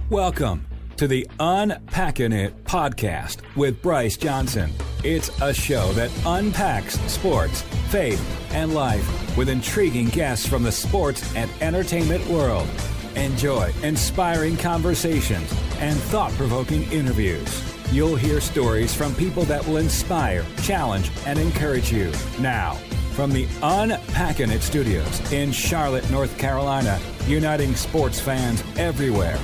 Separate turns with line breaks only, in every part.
Welcome to the Unpacking It podcast with Bryce Johnson. It's a show that unpacks sports, faith, and life with intriguing guests from the sports and entertainment world. Enjoy inspiring conversations and thought-provoking interviews. You'll hear stories from people that will inspire, challenge, and encourage you. Now, from the Unpacking It studios in Charlotte, North Carolina, uniting sports fans everywhere,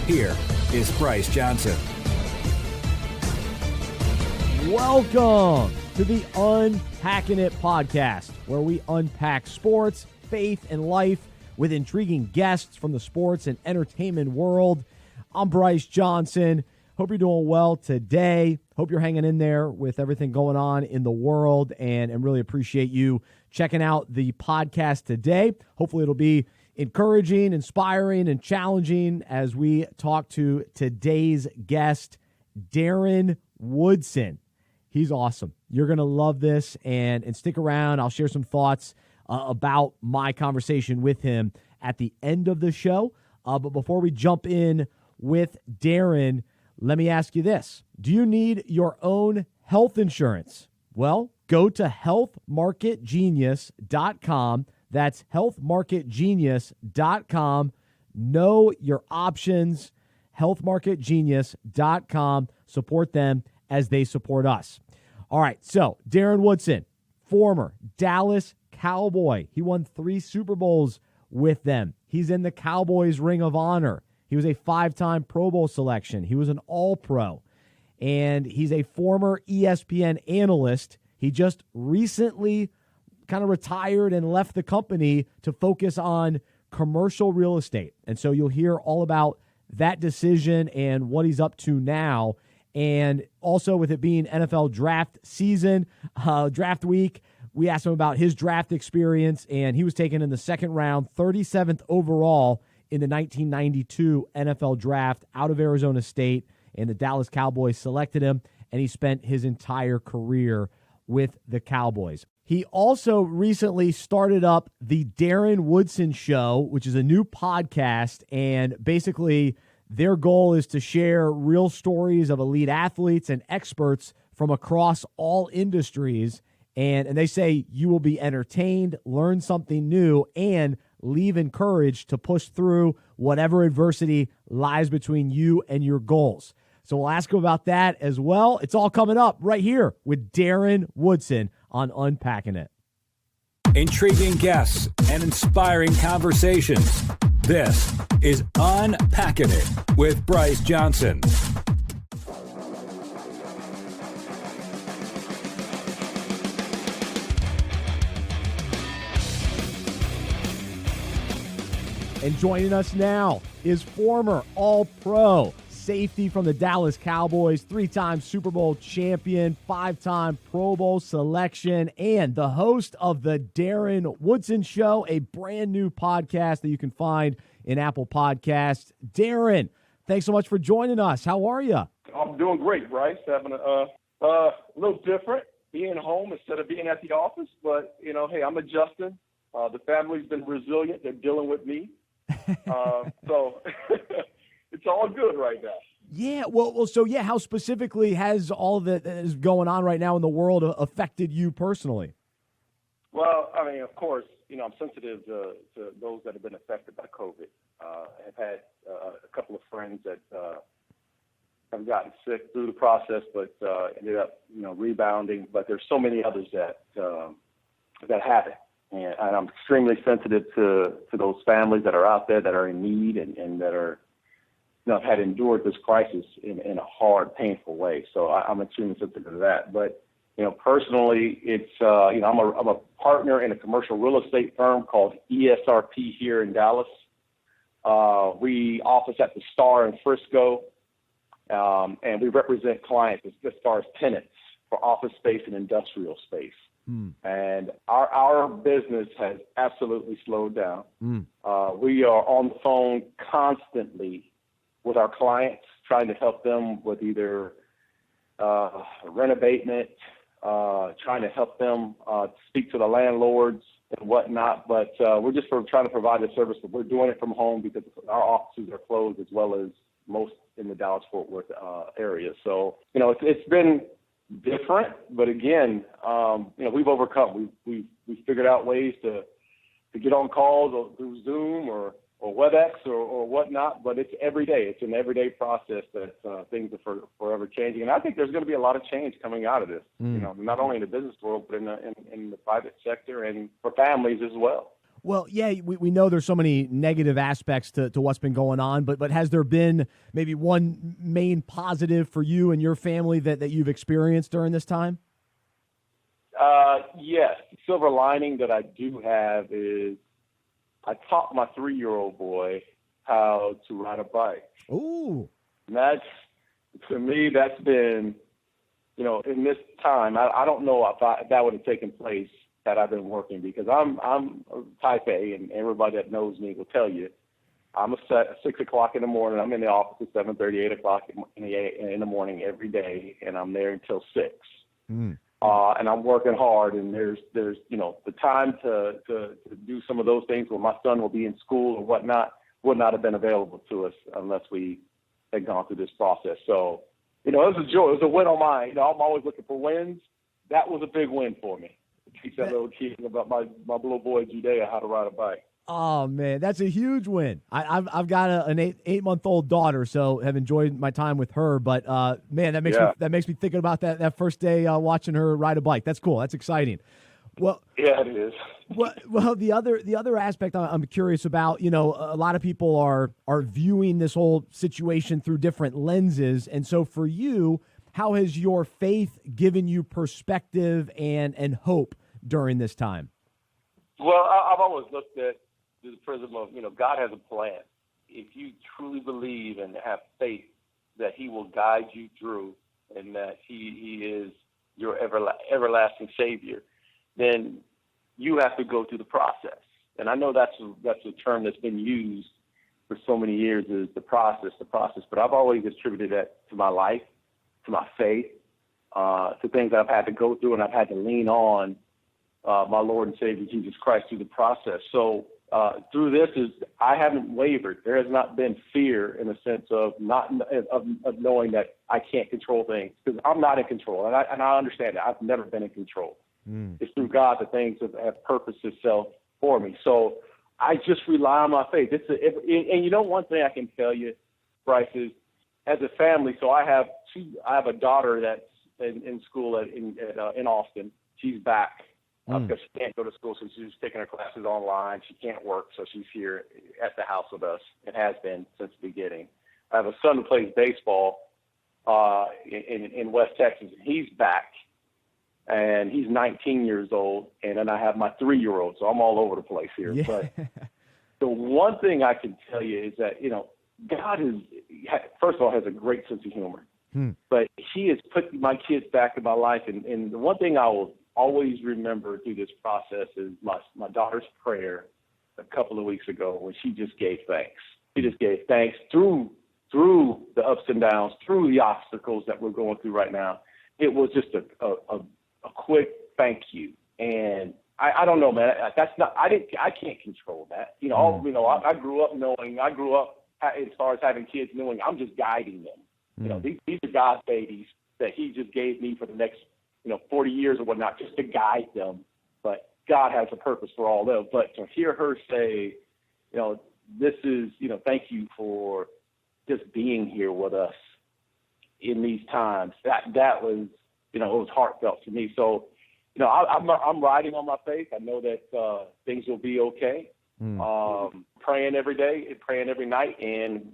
here is Bryce Johnson.
Welcome to the Unpacking It podcast, where we unpack sports, faith, and life with intriguing guests from the sports and entertainment world. I'm Bryce Johnson. Hope you're doing well today. Hope you're hanging in there with everything going on in the world, and really appreciate you checking out the podcast today. Hopefully it'll be encouraging, inspiring, and challenging as we talk to today's guest, Darren Woodson. He's awesome. You're going to love this, and stick around. I'll share some thoughts about my conversation with him at the end of the show. But before we jump in with Darren, let me ask you this. Do you need your own health insurance? Well, go to healthmarketgenius.com. That's healthmarketgenius.com. Know your options. Healthmarketgenius.com. Support them as they support us. All right, so Darren Woodson, former Dallas Cowboy. He won 3 Super Bowls with them. He's in the Cowboys Ring of Honor. He was a 5-time Pro Bowl selection. He was an All-Pro. And he's a former ESPN analyst. He just recently kind of retired and left the company to focus on commercial real estate. And so you'll hear all about that decision and what he's up to now. And also with it being NFL draft season, draft week, we asked him about his draft experience, and he was taken in the second round, 37th overall in the 1992 NFL draft out of Arizona State, and the Dallas Cowboys selected him, and he spent his entire career with the Cowboys. He also recently started up the Darren Woodson Show, which is a new podcast, and basically their goal is to share real stories of elite athletes and experts from across all industries, and they say you will be entertained, learn something new, and leave encouraged to push through whatever adversity lies between you and your goals. So we'll ask him about that as well. It's all coming up right here with Darren Woodson on Unpacking It.
Intriguing guests and inspiring conversations. This is Unpacking It with Bryce Johnson.
And joining us now is former All-Pro safety from the Dallas Cowboys, 3-time Super Bowl champion, 5-time Pro Bowl selection, and the host of the Darren Woodson Show, a brand new podcast that you can find in Apple Podcasts. Darren, thanks so much for joining us. How are you?
I'm doing great, Bryce. Having a little different, being home instead of being at the office. But, hey, I'm adjusting. The family's been resilient. They're dealing with me. So it's all good right now.
Yeah, so how specifically has all that is going on right now in the world affected you personally?
Well, I mean, of course, I'm sensitive to those that have been affected by COVID. I've had a couple of friends that have gotten sick through the process, but ended up, rebounding. But there's so many others that haven't. And I'm extremely sensitive to those families that are out there that are in need and that are, have endured this crisis in a hard, painful way. So I'm extremely sensitive to that. But, personally, it's, I'm a partner in a commercial real estate firm called ESRP here in Dallas. We office at the Star in Frisco, and we represent clients as far as tenants for office space and industrial space. And our business has absolutely slowed down. We are on the phone constantly with our clients, trying to help them with either rent abatement, trying to help them speak to the landlords and whatnot. But we're just trying to provide a service, but we're doing it from home because our offices are closed, as well as most in the Dallas-Fort Worth area. So, it's been different, but again, we've overcome. We've figured out ways to get on calls or through Zoom or WebEx or whatnot, but it's every day. It's an everyday process that things are forever changing. And I think there's going to be a lot of change coming out of this, not only in the business world, but in the private sector and for families as well.
Well, yeah, we know there's so many negative aspects to what's been going on, but has there been maybe one main positive for you and your family that you've experienced during this time?
Yes. The silver lining that I do have is I taught my 3-year-old boy how to ride a bike.
Ooh.
And to me, that's been, in this time, I don't know if that would have taken place had I been working, because I'm type A, and everybody that knows me will tell you, I'm at 6 o'clock in the morning. I'm in the office at 7:30, 8 o'clock in the morning every day, and I'm there until 6. And I'm working hard, and there's the time to do some of those things when my son will be in school or whatnot would not have been available to us unless we had gone through this process. So, it was a joy. It was a win on mine. I'm always looking for wins. That was a big win for me. To teach that little kid about my little boy Judea how to ride a bike.
Oh man, that's a huge win. I've got an 8-month-old daughter, so have enjoyed my time with her. But man, that makes me thinking about that first day watching her ride a bike. That's cool. That's exciting. Well,
yeah, it is.
Well, the other aspect I'm curious about, a lot of people are viewing this whole situation through different lenses, and so for you, how has your faith given you perspective and hope during this time?
Well, I've always looked at through the prism of, God has a plan. If you truly believe and have faith that he will guide you through and that he is your everlasting Savior, then you have to go through the process. And I know that's a term that's been used for so many years, is the process. But I've always attributed that to my life, to my faith, to things that I've had to go through, and I've had to lean on my Lord and Savior Jesus Christ through the process. So through this I haven't wavered. There has not been fear in the sense of of knowing that I can't control things, because I'm not in control, and I understand that. I've never been in control. It's through God that things have purposed itself for me. So I just rely on my faith. One thing I can tell you, Bryce, is as a family. So I have a daughter that's in school in Austin. She's back because she can't go to school, so she's taking her classes online. She can't work, so she's here at the house with us. It has been since the beginning. I have a son who plays baseball in West Texas. He's back, and he's 19 years old. And then I have my 3-year-old, so I'm all over the place here. Yeah. But the one thing I can tell you is that, God first of all, has a great sense of humor. But he has put my kids back in my life. And the one thing I will always remember through this process is my daughter's prayer a couple of weeks ago when she just gave thanks. She just gave thanks through the ups and downs, through the obstacles that we're going through right now. It was just a quick thank you. And I don't know, man. I can't control that. I grew up as far as having kids, knowing I'm just guiding them. These are God's babies that he just gave me for the next, 40 years or whatnot, just to guide them. But God has a purpose for all of them. But to hear her say, this is, thank you for just being here with us in these times, that was, it was heartfelt to me. So, I'm riding on my faith. I know that things will be okay. Praying every day, praying every night, and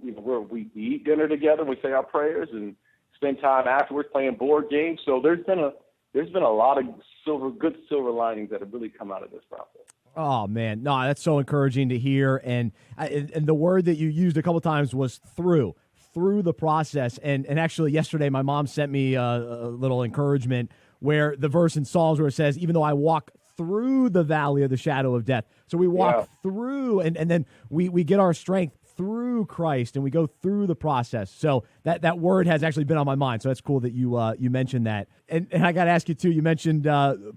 we eat dinner together. We say our prayers and spend time afterwards playing board games. So there's been a lot of good silver linings that have really come out of this process.
Oh man, no, that's so encouraging to hear. And the word that you used a couple times was through the process. And actually, yesterday my mom sent me a little encouragement where the verse in Psalms where it says, "Even though I walk through the valley of the shadow of death." So we walk through, and then we get our strength through Christ, and we go through the process. So that word has actually been on my mind. So that's cool that you mentioned that. And I got to ask you too. You mentioned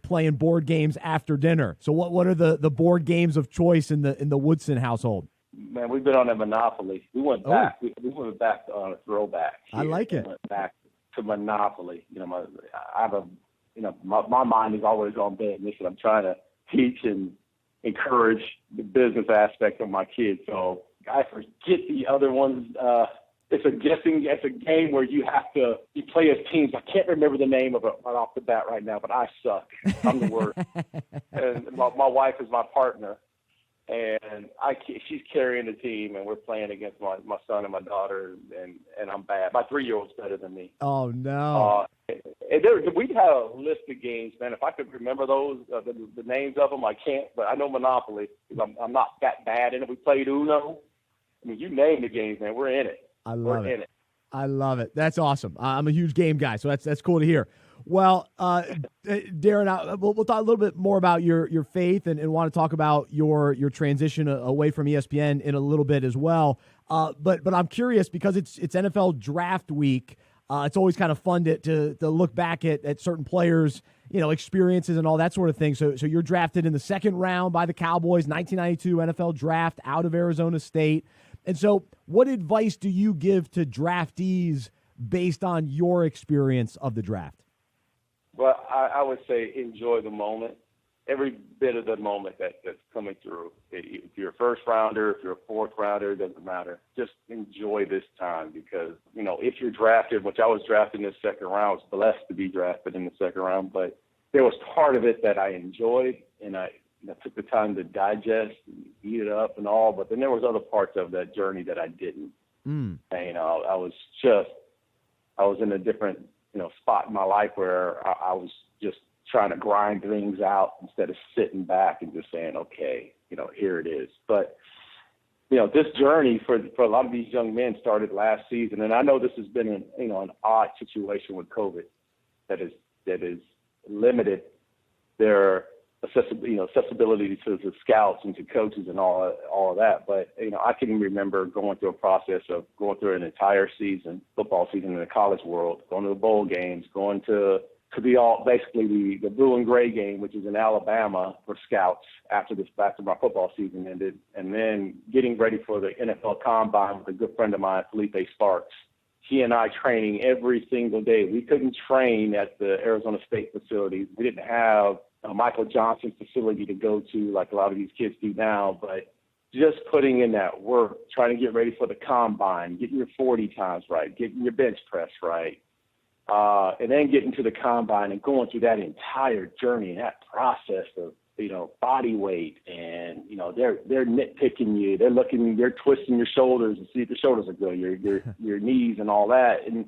playing board games after dinner. So what are the board games of choice in the Woodson household?
Man, we've been on a monopoly. We went back. We went back on a throwback.
I like it.
We went back to monopoly. My mind is always on business, and I'm trying to teach and encourage the business aspect of my kids. So I forget the other ones. It's a game where you play as teams. I can't remember the name of it right off the bat right now, but I suck. I'm the worst. And my wife is my partner, and she's carrying the team, and we're playing against my son and my daughter, and I'm bad. My 3-year-old's better than me.
Oh, no.
We'd have a list of games, man. If I could remember those, the names of them, I can't. But I know Monopoly because I'm not that bad in it. We played Uno. I mean, you name the games, man. We're in it.
I love it. That's awesome. I'm a huge game guy, so that's cool to hear. Well, Darren, we'll talk a little bit more about your faith and want to talk about your transition away from ESPN in a little bit as well. But I'm curious because it's NFL draft week. It's always kind of fun to look back at certain players, experiences and all that sort of thing. So you're drafted in the second round by the Cowboys, 1992 NFL draft out of Arizona State. And so what advice do you give to draftees based on your experience of the draft?
Well, I would say enjoy the moment, every bit of the moment that's coming through. If you're a first rounder, if you're a fourth rounder, it doesn't matter. Just enjoy this time because, if you're drafted, which I was drafted in the second round, I was blessed to be drafted in the second round, but there was part of it that I enjoyed and I took the time to digest and eat it up and all, but then there was other parts of that journey that I didn't. And, I was in a different, spot in my life where I was just trying to grind things out instead of sitting back and just saying, okay, here it is. But, this journey for a lot of these young men started last season. And I know this has been an odd situation with COVID that is limited their accessibility to the scouts and to coaches and all of that. But, I can remember going through a process of going through an entire football season in the college world, going to the bowl games, going to basically the blue and gray game, which is in Alabama for scouts after my football season ended, and then getting ready for the NFL Combine with a good friend of mine, Felipe Sparks. He and I training every single day. We couldn't train at the Arizona State facilities. We didn't have Michael Johnson's facility to go to like a lot of these kids do now, but just putting in that work, trying to get ready for the Combine, getting your 40 times right, getting your bench press right, and then getting to the Combine and going through that entire journey and that process of, body weight and, they're nitpicking you. They're twisting your shoulders to see if the shoulders are good, your knees and all that. And,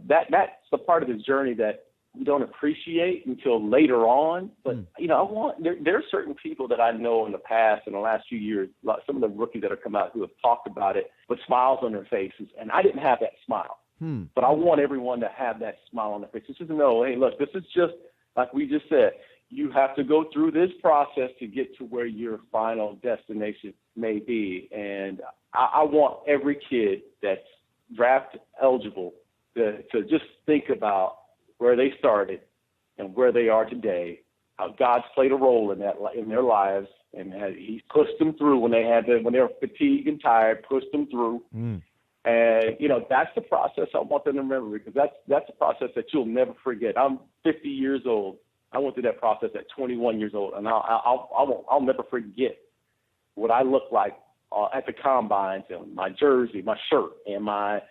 that's the part of this journey that you don't appreciate until later on. But, there are certain people that I know in the past, in the last few years, some of the rookies that have come out who have talked about it with smiles on their faces. And I didn't have that smile. But I want everyone to have that smile on their face. It's just to know, hey, look, this is just like we just said. You have to go through this process to get to where your final destination may be. And I want every kid that's draft eligible to just think about where they started and where they are today, how God's played a role in their lives, and He pushed them through when they were fatigued and tired, pushed them through. And that's the process I want them to remember, because that's a process that you'll never forget. I'm 50 years old. I went through that process at 21 years old, and I'll never forget what I looked like at the combines, and my jersey, my shirt, and my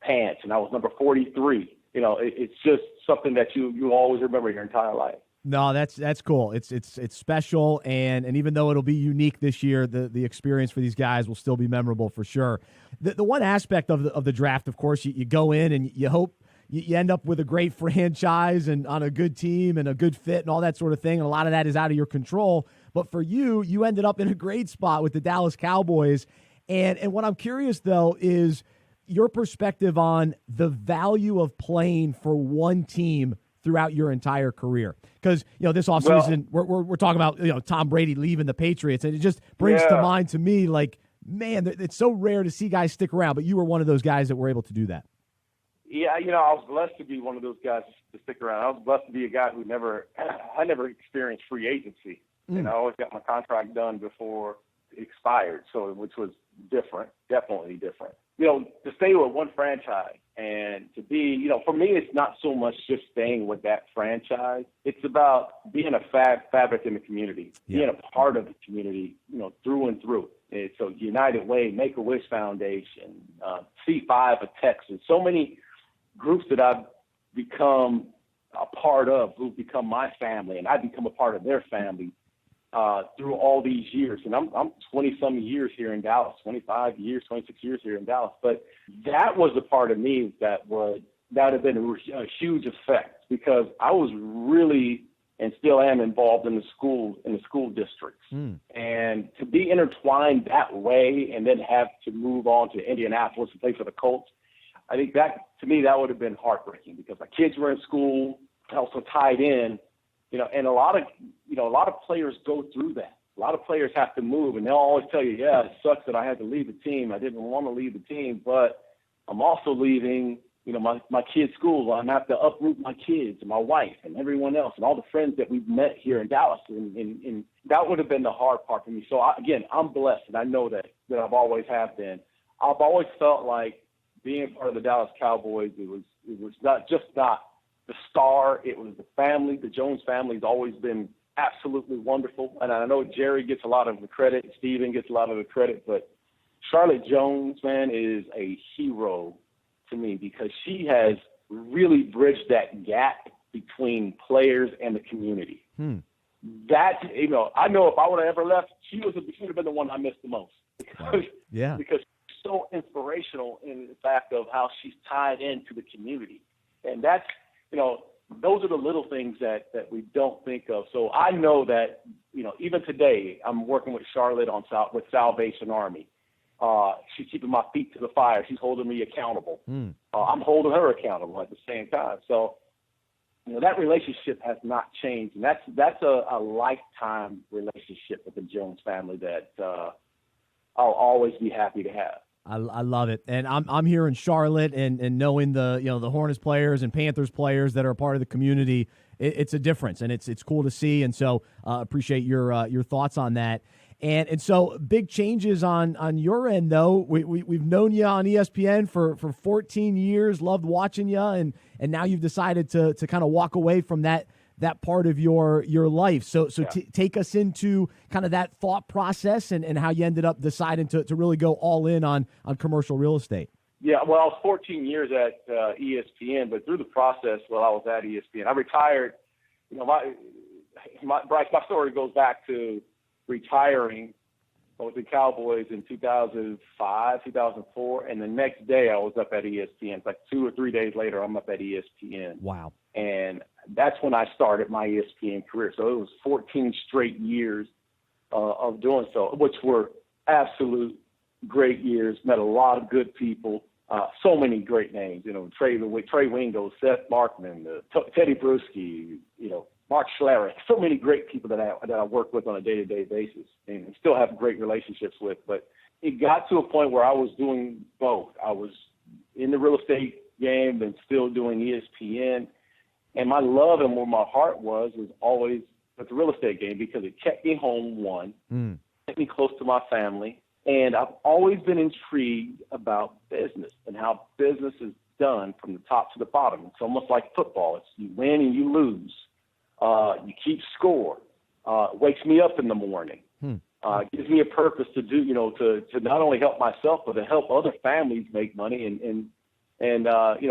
pants, and I was number 43. It's just something that you always remember your entire life.
No, that's cool. It's special, and even though it'll be unique this year, the experience for these guys will still be memorable for sure. The one aspect of the draft, of course, you go in and you hope you end up with a great franchise and on a good team and a good fit and all that sort of thing, and a lot of that is out of your control. But for you ended up in a great spot with the Dallas Cowboys, and what I'm curious though is your perspective on the value of playing for one team throughout your entire career. Because, this offseason, we're talking about, Tom Brady leaving the Patriots, and it just brings to mind to me, like, man, it's so rare to see guys stick around, but you were one of those guys that were able to do that.
Yeah, I was blessed to be one of those guys to stick around. I was blessed to be a guy who never experienced free agency. I always got my contract done before it expired, which was different, definitely different. To stay with one franchise and to be, for me, it's not so much just staying with that franchise. It's about being a fabric in the community, being a part of the community, through and through. And so United Way, Make-A-Wish Foundation, C5 of Texas, so many groups that I've become a part of, who've become my family, and I've become a part of their family through all these years. And I'm 20-some years here in Dallas, 25 years, 26 years here in Dallas. But that was the part of me that would have been a huge effect, because I was really and still am involved in the school districts. And to be intertwined that way and then have to move on to Indianapolis and play for the Colts, I think that, to me, that would have been heartbreaking, because my kids were in school, also tied in, and a lot of players go through that. A lot of players have to move, and they'll always tell you, yeah, it sucks that I had to leave the team. I didn't want to leave the team, but I'm also leaving, my kids' school. I'm going to have to uproot my kids and my wife and everyone else and all the friends that we've met here in Dallas. And that would have been the hard part for me. So, I'm blessed, and I know that I've always have been. I've always felt like being part of the Dallas Cowboys, it was not the star, it was the family. The Jones family has always been absolutely wonderful. And I know Jerry gets a lot of the credit, Steven gets a lot of the credit, but Charlotte Jones, man, is a hero to me, because she has really bridged that gap between players and the community. That, I know if I would have ever left, she would have been the one I missed the most, because she's so inspirational in the fact of how she's tied into the community. And that's, those are the little things that we don't think of. So I know that, even today, I'm working with Charlotte with Salvation Army. She's keeping my feet to the fire. She's holding me accountable. I'm holding her accountable at the same time. So, that relationship has not changed. And that's a lifetime relationship with the Jones family that I'll always be happy to have.
I love it. And I'm here in Charlotte, and knowing the Hornets players and Panthers players that are a part of the community, it's a difference, and it's cool to see. And so appreciate your thoughts on that. And so big changes on your end, though. We've known you on ESPN for 14 years, loved watching you, and now you've decided to kind of walk away from that part of your life. So take us into kind of that thought process and how you ended up deciding to really go all in on commercial real estate.
Yeah, well, I was 14 years at ESPN, but through the process while I was at ESPN, I retired. Bryce, my story goes back to retiring with the Cowboys in 2005, 2004, and the next day I was up at ESPN. It's like 2 or 3 days later, I'm up at ESPN.
Wow.
And that's when I started my ESPN career. So it was 14 straight years of doing so, which were absolute great years. Met a lot of good people, so many great names. Trey Wingo, Seth Markman, Teddy Bruschi, Mark Schlereth, so many great people that I work with on a day-to-day basis and still have great relationships with. But it got to a point where I was doing both. I was in the real estate game and still doing ESPN. And my love and where my heart was always with the real estate game, because it kept me home, kept me close to my family. And I've always been intrigued about business and how business is done from the top to the bottom. It's almost like football. It's you win and you lose. You keep score. Wakes me up in the morning. Gives me a purpose to do, to not only help myself, but to help other families make money and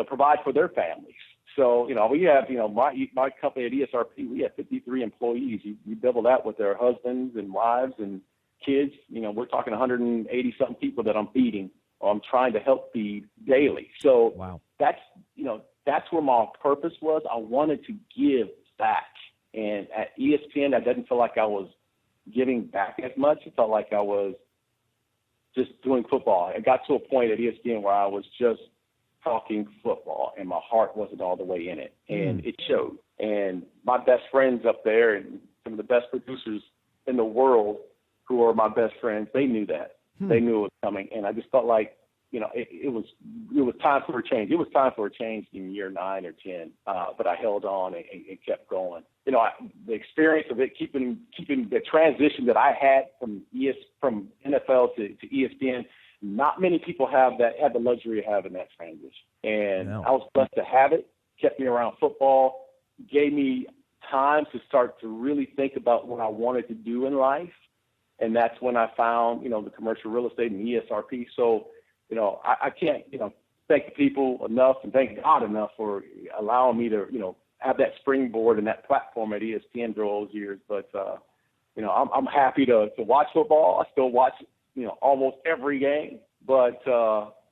provide for their families. So, we have, my company at ESRP, we have 53 employees. You double that with their husbands and wives and kids. We're talking 180-something people that I'm feeding, or I'm trying to help feed daily. So
wow.
That's where my purpose was. I wanted to give back. And at ESPN, I didn't feel like I was giving back as much. It felt like I was just doing football. I got to a point at ESPN where I was just talking football, and my heart wasn't all the way in it. And it showed. And my best friends up there and some of the best producers in the world who are my best friends, they knew that. They knew it was coming. And I just felt like, it was time for a change. It was time for a change in year 9 or 10, but I held on and kept going. The experience of it, keeping the transition that I had from NFL to ESPN, Not many people have the luxury of having that transition. And
No.
I was blessed to have it, kept me around football, gave me time to start to really think about what I wanted to do in life. And that's when I found, the commercial real estate and ESRP. So, I can't, thank the people enough and thank God enough for allowing me to, have that springboard and that platform at ESPN for all those years. But, I'm happy to watch football. I still watch, almost every game. But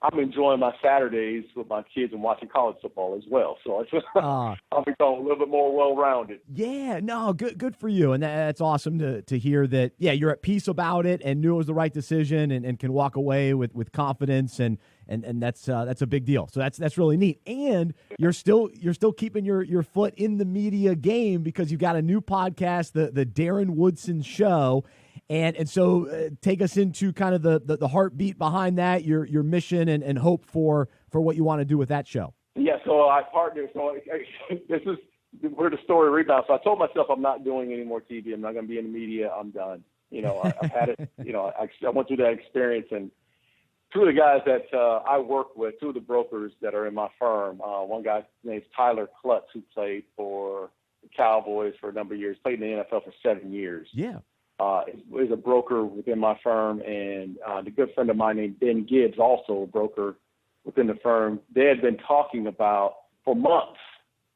I'm enjoying my Saturdays with my kids and watching college football as well. So I'll become a little bit more well-rounded.
Yeah, no, good for you. And that's awesome to hear that, you're at peace about it and knew it was the right decision and can walk away with confidence. And that's a big deal. So that's really neat. And you're still keeping your foot in the media game because you've got a new podcast, the Darren Woodson Show. And so take us into kind of the heartbeat behind that, your mission and hope for what you want to do with that show. Yeah,
so I partnered. So this is where the story rebounds. So I told myself I'm not doing any more TV. I'm not going to be in the media. I'm done. I've had it. I went through that experience. And two of the guys that I work with, two of the brokers that are in my firm, one guy named Tyler Klutz, who played for the Cowboys for a number of years, played in the NFL for 7 years.
Yeah.
Is a broker within my firm, and the good friend of mine named Ben Gibbs, also a broker within the firm. They had been talking about for months,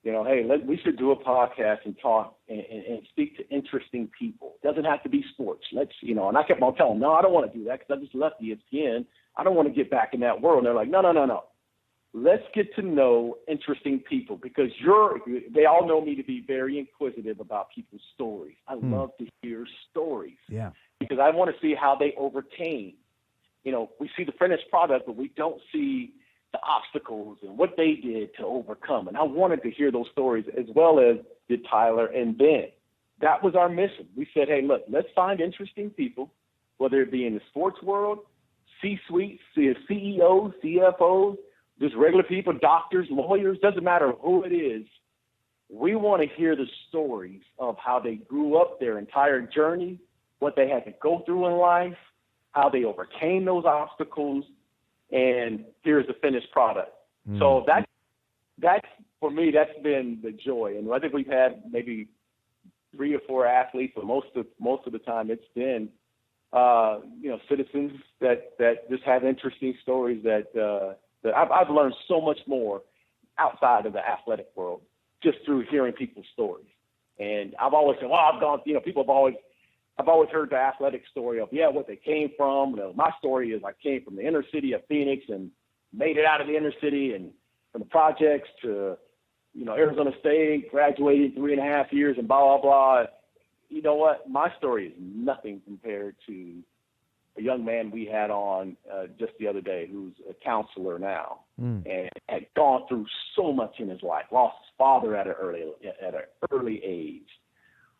hey, we should do a podcast and talk and speak to interesting people. It doesn't have to be sports. Let's, and I kept on telling them, no, I don't want to do that because I just left ESPN. I don't want to get back in that world. And they're like, no. Let's get to know interesting people because they all know me to be very inquisitive about people's stories. I love to hear stories.
Yeah.
Because I want to see how they overcame. We see the finished product, but we don't see the obstacles and what they did to overcome. And I wanted to hear those stories as well as did Tyler and Ben. That was our mission. We said, hey, look, let's find interesting people, whether it be in the sports world, C-suite, CEOs, CFOs, just regular people, doctors, lawyers, doesn't matter who it is. We want to hear the stories of how they grew up their entire journey, what they had to go through in life, how they overcame those obstacles, and here's the finished product. So that's for me, that's been the joy. And I think we've had maybe 3 or 4 athletes, but most of the time it's been citizens that just have interesting stories that I've learned so much more outside of the athletic world just through hearing people's stories. And I've always said, I've always heard the athletic story of, what they came from. My story is I came from the inner city of Phoenix and made it out of the inner city and from the projects to, Arizona State, graduated 3.5 years and blah, blah, blah. You know what? My story is nothing compared to a young man we had on just the other day who's a counselor now and had gone through so much in his life, lost his father at an early age,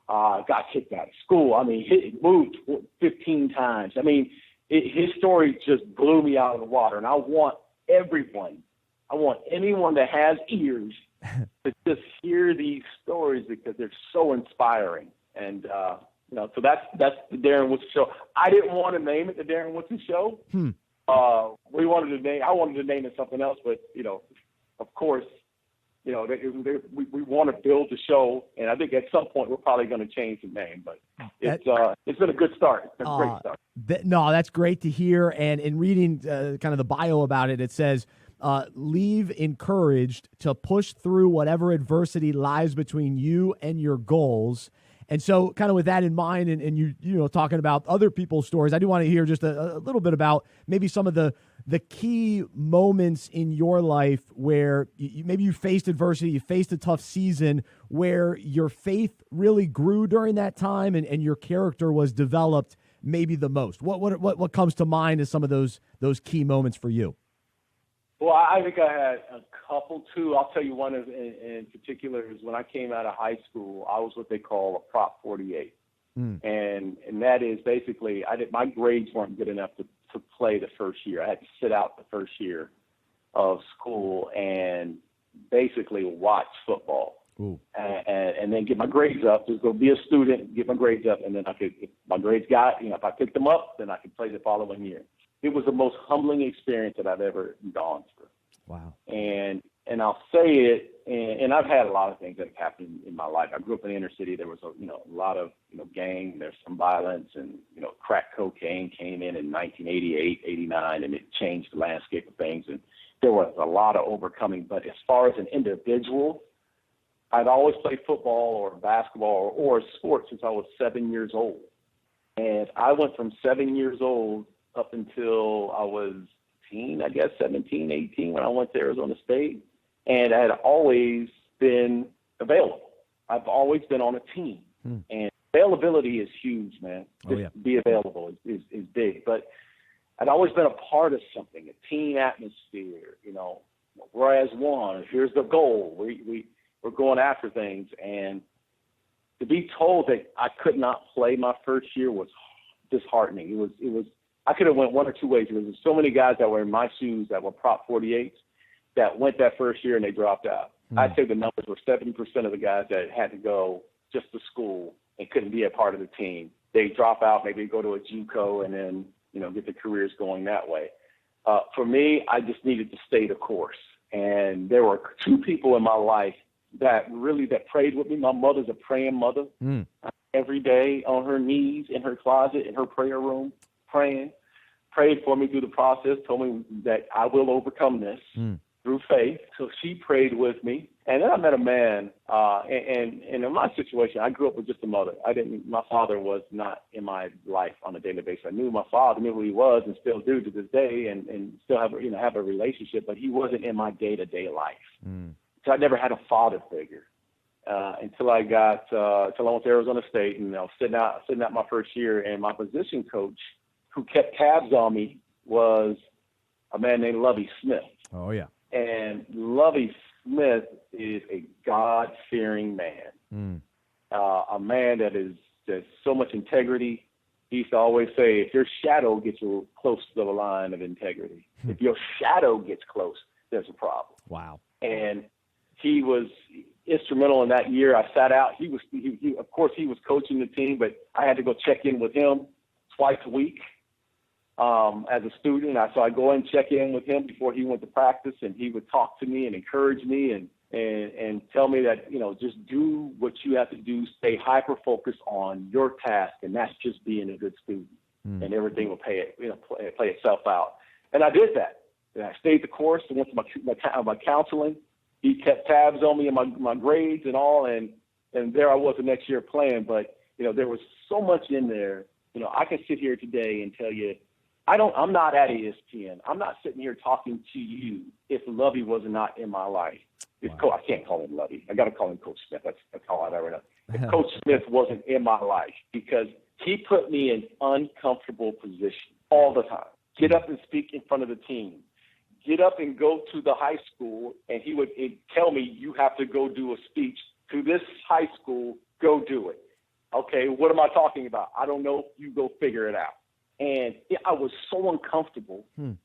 got kicked out of school. I mean, he moved 15 times. I mean, his story just blew me out of the water. And I want anyone that has ears to just hear these stories because they're so inspiring. And, so that's the Darren Woodson Show. I didn't want to name it the Darren Woodson Show. I wanted to name it something else, but, of course, we want to build the show, and I think at some point we're probably going to change the name, but it's been a good start. It's been a great start.
That's great to hear. And in reading kind of the bio about it, it says, leave encouraged to push through whatever adversity lies between you and your goals. And so kind of with that in mind and you talking about other people's stories, I do want to hear just a little bit about maybe some of the key moments in your life where maybe you faced adversity, you faced a tough season, where your faith really grew during that time and your character was developed maybe the most. What comes to mind as some of those key moments for you?
Well, I think I had a couple too. I'll tell you one in particular is when I came out of high school, I was what they call a Prop 48. And that is basically my grades weren't good enough to play the first year. I had to sit out the first year of school and basically watch football. And then get my grades up. Just go be a student, get my grades up, and then if my grades if I picked them up, then I could play the following year. it was the most humbling experience that I've ever gone through.
Wow.
And I'll say it, and I've had a lot of things that have happened in my life. I grew up in the inner city. There was a lot of gang. There's some violence, and crack cocaine came in 1988, 89, and it changed the landscape of things. And there was a lot of overcoming. But as far as an individual, I'd always played football or basketball or sports since I was 7 years old. And I went from 7 years old up until I was 17, 18, when I went to Arizona State. And I had always been available. I've always been on a team. And availability is huge, man. Be available is big. But I'd always been a part of something, a team atmosphere, we're as one. Here's the goal. We're going after things. And to be told that I could not play my first year was disheartening. It was. I could have went one or two ways. There was so many guys that were in my shoes that were Prop 48s that went that first year and they dropped out. I'd say the numbers were 70% of the guys that had to go just to school and couldn't be a part of the team. They drop out, maybe go to a JUCO and then, get their careers going that way. For me, I just needed to stay the course. And there were two people in my life that prayed with me. My mother's a praying mother. Every day on her knees in her closet, in her prayer room, prayed for me through the process, told me that I will overcome this through faith. So she prayed with me. And then I met a man, and in my situation, I grew up with just a mother. My father was not in my life on a daily basis. I knew my father, knew who he was, and still do to this day, and still have a relationship, but he wasn't in my day-to-day life. So I never had a father figure until I went to Arizona State, and I was sitting out my first year, and my position coach, who kept tabs on me, was a man named Lovie Smith.
Oh, yeah.
And Lovie Smith is a God-fearing man, a man that has so much integrity. He used to always say, if your shadow gets you close to the line of integrity, if your shadow gets close, there's a problem.
Wow.
And he was instrumental in that year. I sat out. He of course, he was coaching the team, but I had to go check in with him twice a week. As a student, so I go and check in with him before he went to practice, and he would talk to me and encourage me and tell me that, just do what you have to do, stay hyper-focused on your task, and that's just being a good student, and everything will play itself out. And I did that. And I stayed the course and went to my counseling. He kept tabs on me and my grades and all, and there I was the next year playing. But, there was so much in there. I can sit here today and tell you, I'm not at ESPN. I'm not sitting here talking to you if Lovie was not in my life. Wow. I can't call him Lovie. I got to call him Coach Smith. That's all I've ever done. If Coach Smith wasn't in my life, because he put me in uncomfortable positions all the time. Get up and speak in front of the team. Get up and go to the high school, and he would tell me, you have to go do a speech to this high school. Go do it. Okay, what am I talking about? I don't know. You go figure it out. And I was so uncomfortable, and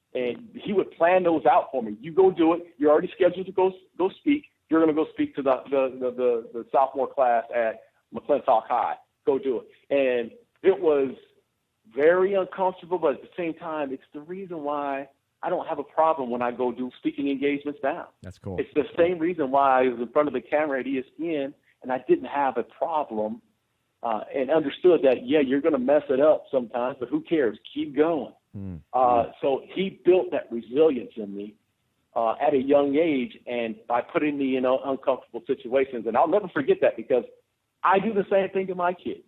he would plan those out for me. You go do it. You're already scheduled to go speak. You're going to go speak to the sophomore class at McClintock High. Go do it. And it was very uncomfortable, but at the same time, it's the reason why I don't have a problem when I go do speaking engagements now.
That's cool.
It's the same reason why I was in front of the camera at ESPN, and I didn't have a problem. And understood that, you're going to mess it up sometimes, but who cares? Keep going. So he built that resilience in me at a young age, and by putting me in uncomfortable situations. And I'll never forget that, because I do the same thing to my kids.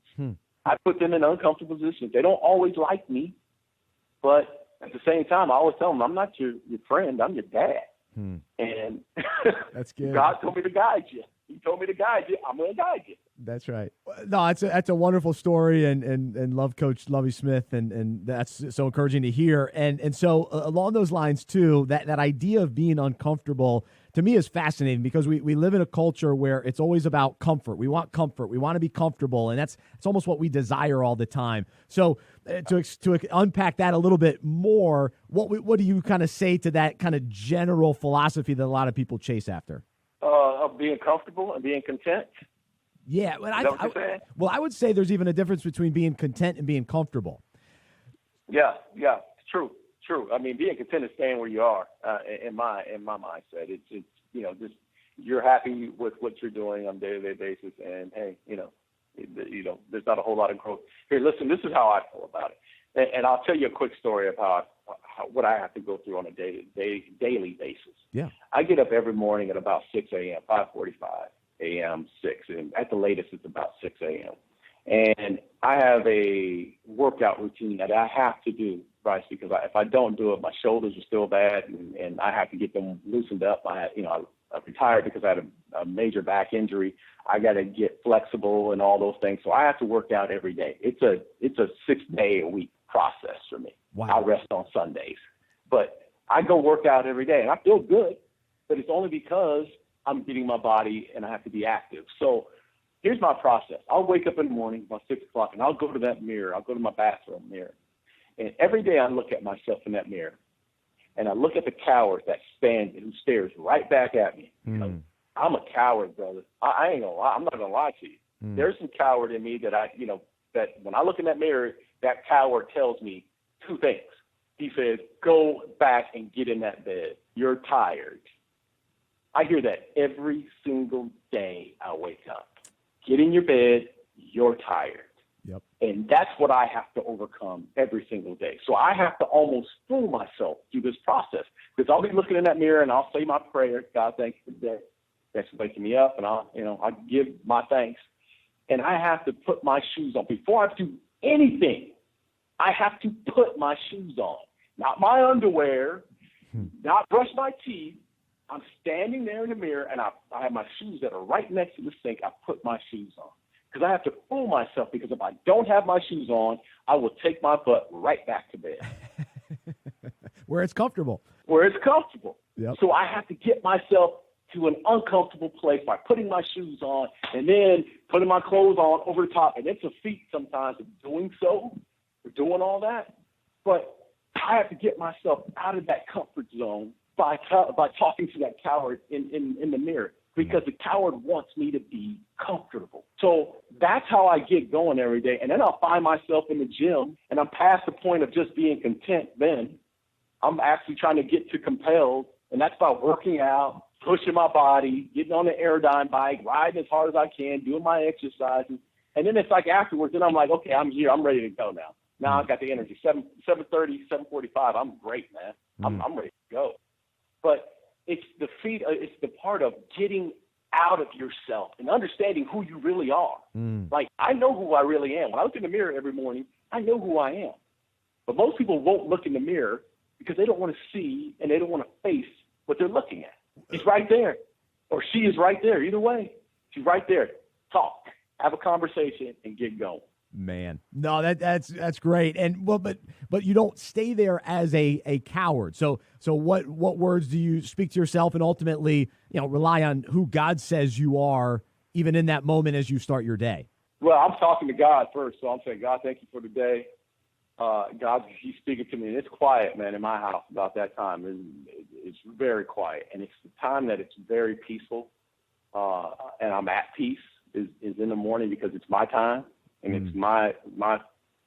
I put them in uncomfortable positions. They don't always like me, but at the same time, I always tell them, I'm not your friend. I'm your dad. And
that's good.
God told me to guide you. He told me to guide you. I'm going to guide you.
That's right. No, that's a wonderful story, and love Coach Lovie Smith, and that's so encouraging to hear. And so along those lines too, that idea of being uncomfortable to me is fascinating, because we live in a culture where it's always about comfort. We want comfort. We want to be comfortable, and it's almost what we desire all the time. So to unpack that a little bit more, what do you kind of say to that kind of general philosophy that a lot of people chase after?
Of being comfortable and being content.
Yeah, I would say there's even a difference between being content and being comfortable.
Yeah, true. true. I mean, being content is staying where you are. In my mindset, it's just you're happy with what you're doing on a day-to-day basis, and hey, there's not a whole lot of growth. Here, listen, this is how I feel about it, and I'll tell you a quick story of what I have to go through on a daily basis.
Yeah,
I get up every morning at about 6 a.m., 5:45 a.m., 6, and at the latest it's about 6 a.m. And I have a workout routine that I have to do, Bryce, because if I don't do it, my shoulders are still bad, and I have to get them loosened up. I retired because I had a major back injury. I got to get flexible and all those things. So I have to work out every day. It's a 6-day-a-week process for me.
Wow.
I rest on Sundays. But I go work out every day, and I feel good, but it's only because I'm getting my body and I have to be active. So here's my process. I'll wake up in the morning about 6 o'clock, and I'll go to that mirror. I'll go to my bathroom mirror. And every day I look at myself in that mirror, and I look at the coward that's standing, who stares right back at me.
Mm.
I'm a coward, brother. I ain't gonna lie. I'm not gonna lie to you. There's some coward in me that that when I look in that mirror, that coward tells me two things. He says, go back and get in that bed. You're tired. I hear that every single day I wake up. Get in your bed. You're tired.
Yep.
And that's what I have to overcome every single day. So I have to almost fool myself through this process, because I'll be looking in that mirror and I'll say my prayer. God, thank you for the day. Thanks for waking me up. And I'll give my thanks. And I have to put my shoes on. Before I do anything, I have to put my shoes on. Not my underwear, not brush my teeth. I'm standing there in the mirror, and I have my shoes that are right next to the sink. I put my shoes on because I have to fool myself, because if I don't have my shoes on, I will take my butt right back to bed.
Where it's comfortable.
Where it's comfortable.
Yep.
So I have to get myself to an uncomfortable place by putting my shoes on and then putting my clothes on over the top. And it's a feat sometimes of doing so, or doing all that. But I have to get myself out of that comfort zone by talking to that coward in the mirror, because the coward wants me to be comfortable. So that's how I get going every day. And then I'll find myself in the gym, and I'm past the point of just being content then. I'm actually trying to get to compelled, and that's by working out, pushing my body, getting on the Aerodyne bike, riding as hard as I can, doing my exercises. And then it's like afterwards, then I'm like, okay, I'm here. I'm ready to go now. Now I've got the energy. 7:30, 7:45, I'm great, man. I'm ready to go. But it's it's the part of getting out of yourself and understanding who you really are. Like, I know who I really am. When I look in the mirror every morning, I know who I am. But most people won't look in the mirror because they don't want to see and they don't want to face what they're looking at. It's right there. Or she is right there. Either way, she's right there. Talk, have a conversation, and get going.
Man, no, that's great. And but you don't stay there as a coward. So what words do you speak to yourself and ultimately, rely on who God says you are, even in that moment as you start your day?
Well, I'm talking to God first. So I'm saying, God, thank you for the day. God, he's speaking to me. And it's quiet, man, in my house about that time. It's very quiet. And it's the time that it's very peaceful. And I'm at peace is in the morning, because it's my time. And it's my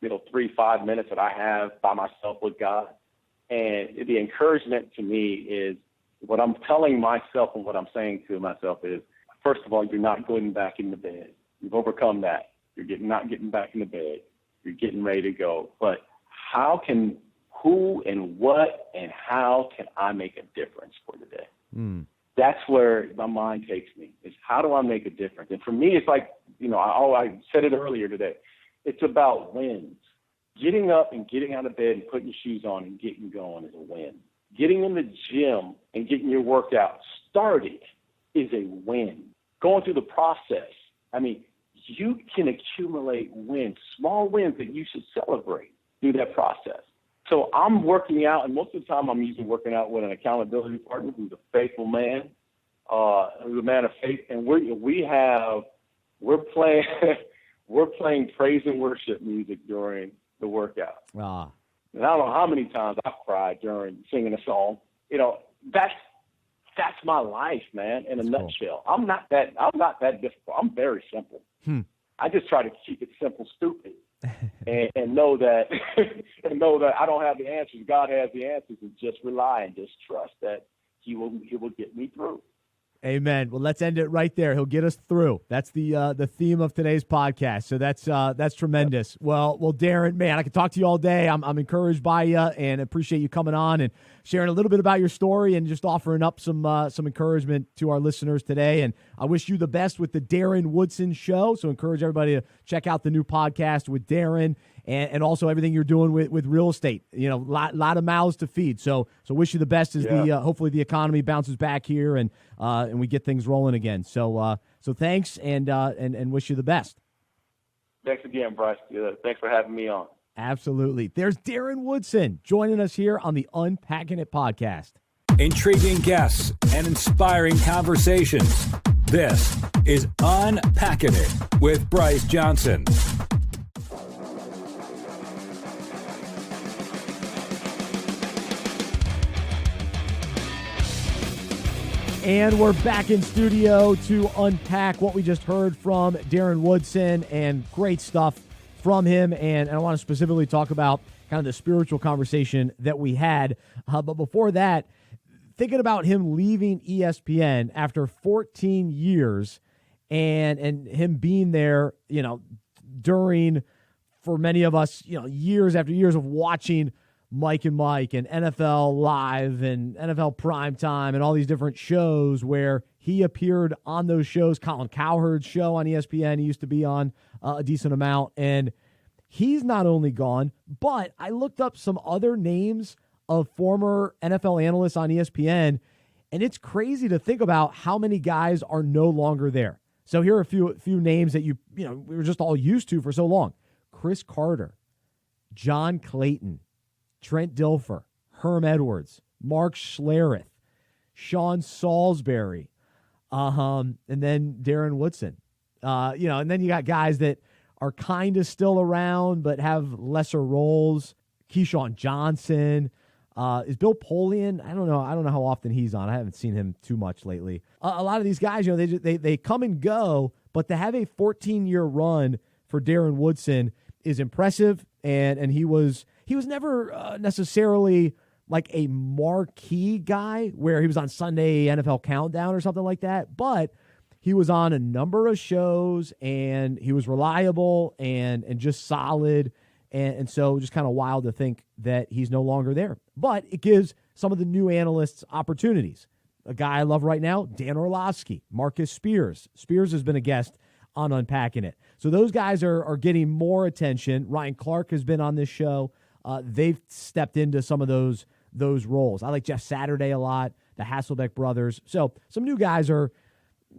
3-5 minutes that I have by myself with God. And the encouragement to me is what I'm telling myself, and what I'm saying to myself is, first of all, you're not going back in the bed. You've overcome that. You're not getting back in the bed. You're getting ready to go. But who and what and how can I make a difference for today? That's where my mind takes me, is how do I make a difference? And for me, it's like, I said it earlier today. It's about wins. Getting up and getting out of bed and putting your shoes on and getting going is a win. Getting in the gym and getting your workout started is a win. Going through the process, you can accumulate wins, small wins that you should celebrate through that process. So I'm working out, and most of the time I'm usually working out with an accountability partner who's a faithful man, who's a man of faith, and we're playing praise and worship music during the workout. And I don't know how many times I've cried during singing a song. That's my life, man, in a nutshell. I'm not that difficult. I'm very simple. I just try to keep it simple, stupid. and know that I don't have the answers. God has the answers, and just rely and just trust that He will get me through.
Amen. Well, let's end it right there. He'll get us through. That's the theme of today's podcast. So that's tremendous. Yep. Well, Darren, man, I could talk to you all day. I'm encouraged by you and appreciate you coming on and sharing a little bit about your story and just offering up some encouragement to our listeners today. And I wish you the best with the Darren Woodson Show. So encourage everybody to check out the new podcast with Darren and also everything you're doing with real estate. You know, lot of mouths to feed. So wish you the best as hopefully the economy bounces back here and we get things rolling again. So thanks and wish you the best.
Thanks again, Bryce. Thanks for having me on. Absolutely.
There's Darren Woodson joining us here on the Unpacking It podcast.
Intriguing guests and inspiring conversations. This is Unpacking It with Bryce Johnson.
And we're back in studio to unpack what we just heard from Darren Woodson, and great stuff from him. And I want to specifically talk about kind of the spiritual conversation that we had. But before that, thinking about him leaving ESPN after 14 years and him being there, you know, during, for many of us, you know, years after years of watching Mike and Mike and NFL Live and NFL Primetime and all these different shows where he appeared on those shows. Colin Cowherd's show on ESPN, he used to be on a decent amount. And he's not only gone, but I looked up some other names of former NFL analysts on ESPN, and it's crazy to think about how many guys are no longer there. So here are a few names that you know we were just all used to for so long. Chris Carter, John Clayton, Trent Dilfer, Herm Edwards, Mark Schlereth, Sean Salisbury, and then Darren Woodson. And then you got guys that are kind of still around but have lesser roles. Keyshawn Johnson. Is Bill Polian? I don't know how often he's on. I haven't seen him too much lately. A lot of these guys, you know, they come and go, but to have a 14-year run for Darren Woodson is impressive, and he was never necessarily like a marquee guy where he was on Sunday NFL Countdown or something like that, but he was on a number of shows, and he was reliable and just solid, and so just kind of wild to think that he's no longer there. But it gives some of the new analysts opportunities. A guy I love right now, Dan Orlovsky, Marcus Spears. Spears has been a guest on Unpacking It. So those guys are getting more attention. Ryan Clark has been on this show. They've stepped into some of those roles. I like Jeff Saturday a lot, the Hasselbeck brothers. So some new guys are,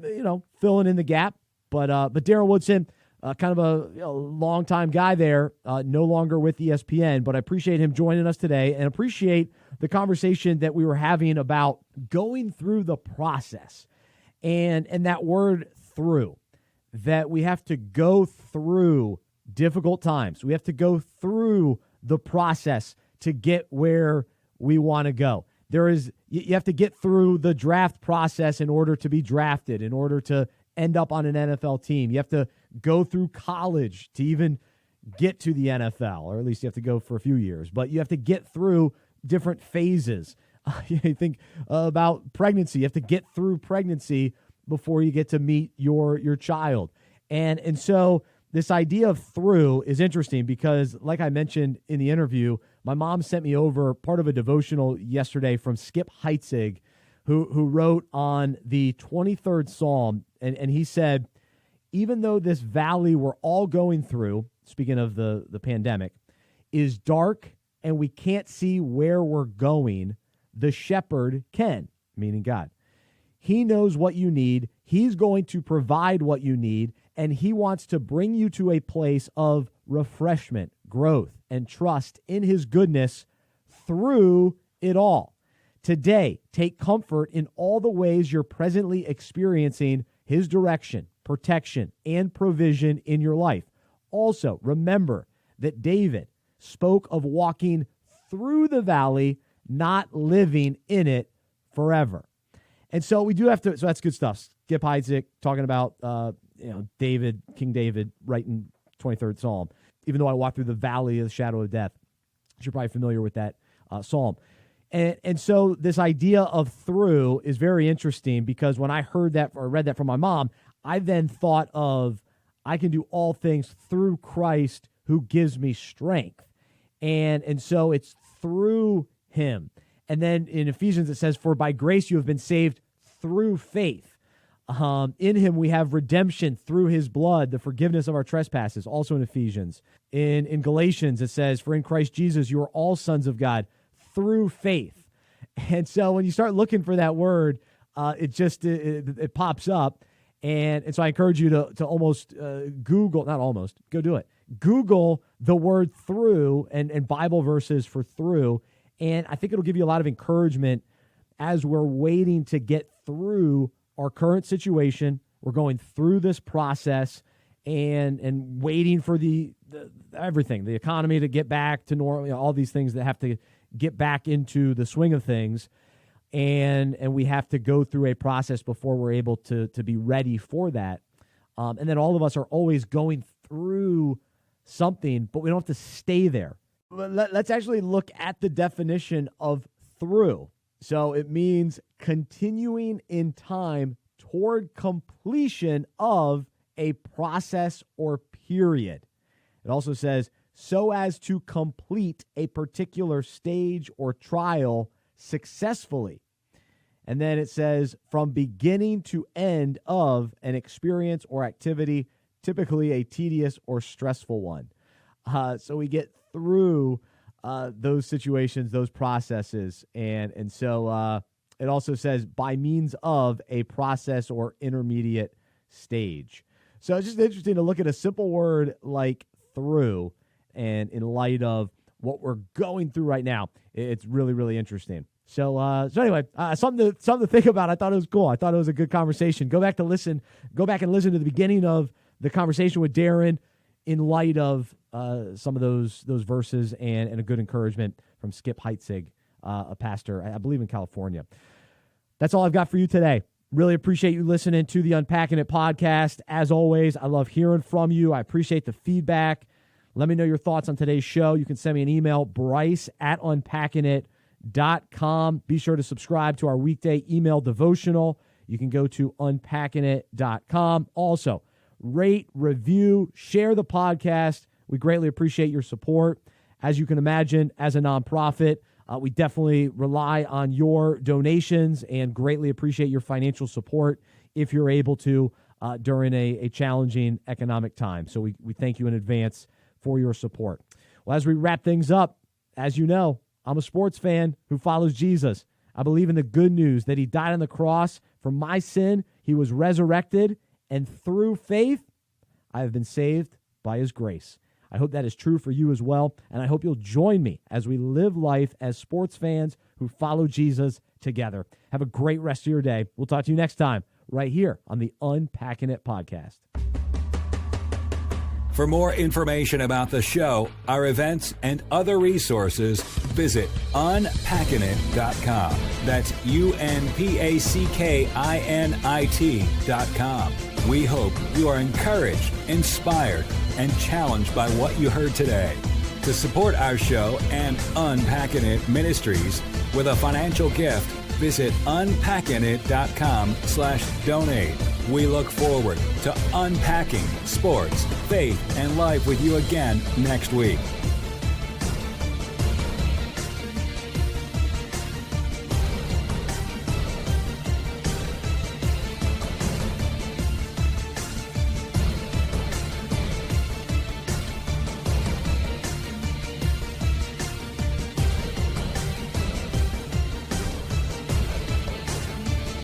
you know, filling in the gap. But Darren Woodson, kind of a longtime guy there, no longer with ESPN. But I appreciate him joining us today and appreciate the conversation that we were having about going through the process and that word through, that we have to go through difficult times. We have to go through the process to get where we want to go. You have to get through the draft process in order to be drafted, in order to end up on an NFL team. You have to go through college to even get to the NFL, or at least you have to go for a few years. But you have to get through different phases. You think about pregnancy. You have to get through pregnancy before you get to meet your child. And so this idea of through is interesting because, like I mentioned in the interview, my mom sent me over part of a devotional yesterday from Skip Heitzig, who wrote on the 23rd Psalm, and he said, even though this valley we're all going through, speaking of the pandemic, is dark and we can't see where we're going, the shepherd can, meaning God. He knows what you need. He's going to provide what you need, and he wants to bring you to a place of refreshment, growth, and trust in his goodness through it all. Today, take comfort in all the ways you're presently experiencing his direction, protection, and provision in your life. Also, remember that David spoke of walking through the valley, not living in it forever. And so we do have to, so that's good stuff. Skip Heitzig talking about, David, King David, writing 23rd Psalm. even though I walk through the valley of the shadow of death. You're probably familiar with that psalm. And so this idea of through is very interesting, because when I heard that or read that from my mom, I then thought of, I can do all things through Christ who gives me strength. And so it's through him. And then in Ephesians it says, for by grace you have been saved through faith. In him we have redemption through his blood, the forgiveness of our trespasses, also in Ephesians. In Galatians it says, for in Christ Jesus you are all sons of God through faith. And so when you start looking for that word, it pops up. And so I encourage you to almost Google, not almost, go do it. Google the word through and Bible verses for through. And I think it'll give you a lot of encouragement as we're waiting to get through our current situation. We're going through this process and waiting for the everything, the economy to get back to normal, all these things that have to get back into the swing of things. And we have to go through a process before we're able to be ready for that. And then all of us are always going through something, but we don't have to stay there. Let's actually look at the definition of through. So it means continuing in time toward completion of a process or period. It also says, so as to complete a particular stage or trial successfully. And then it says, from beginning to end of an experience or activity, typically a tedious or stressful one. So we get through those situations, those processes. And so it also says, by means of a process or intermediate stage. So it's just interesting to look at a simple word like through, and in light of what we're going through right now, it's really, really interesting. So anyway, something to think about. I thought it was cool. I thought it was a good conversation. Go back and listen to the beginning of the conversation with Darren in light of some of those verses and a good encouragement from Skip Heitzig, a pastor, I believe in California. That's all I've got for you today. Really appreciate you listening to the Unpacking It podcast. As always, I love hearing from you. I appreciate the feedback. Let me know your thoughts on today's show. You can send me an email, bryce@unpackingit.com. Be sure to subscribe to our weekday email devotional. You can go to unpackingit.com. Also, rate, review, share the podcast. We greatly appreciate your support. As you can imagine, as a nonprofit, we definitely rely on your donations and greatly appreciate your financial support if you're able to during a challenging economic time. So we thank you in advance for your support. Well, as we wrap things up, as you know, I'm a sports fan who follows Jesus. I believe in the good news that he died on the cross for my sin. He was resurrected, and through faith, I have been saved by his grace. I hope that is true for you as well, and I hope you'll join me as we live life as sports fans who follow Jesus together. Have a great rest of your day. We'll talk to you next time right here on the Unpacking It podcast.
For more information about the show, our events, and other resources, visit unpackingit.com. That's unpackingit.com. We hope you are encouraged, inspired, and challenged by what you heard today. To support our show and Unpacking It Ministries with a financial gift, visit unpackingit.com/donate. We look forward to unpacking sports, faith, and life with you again next week.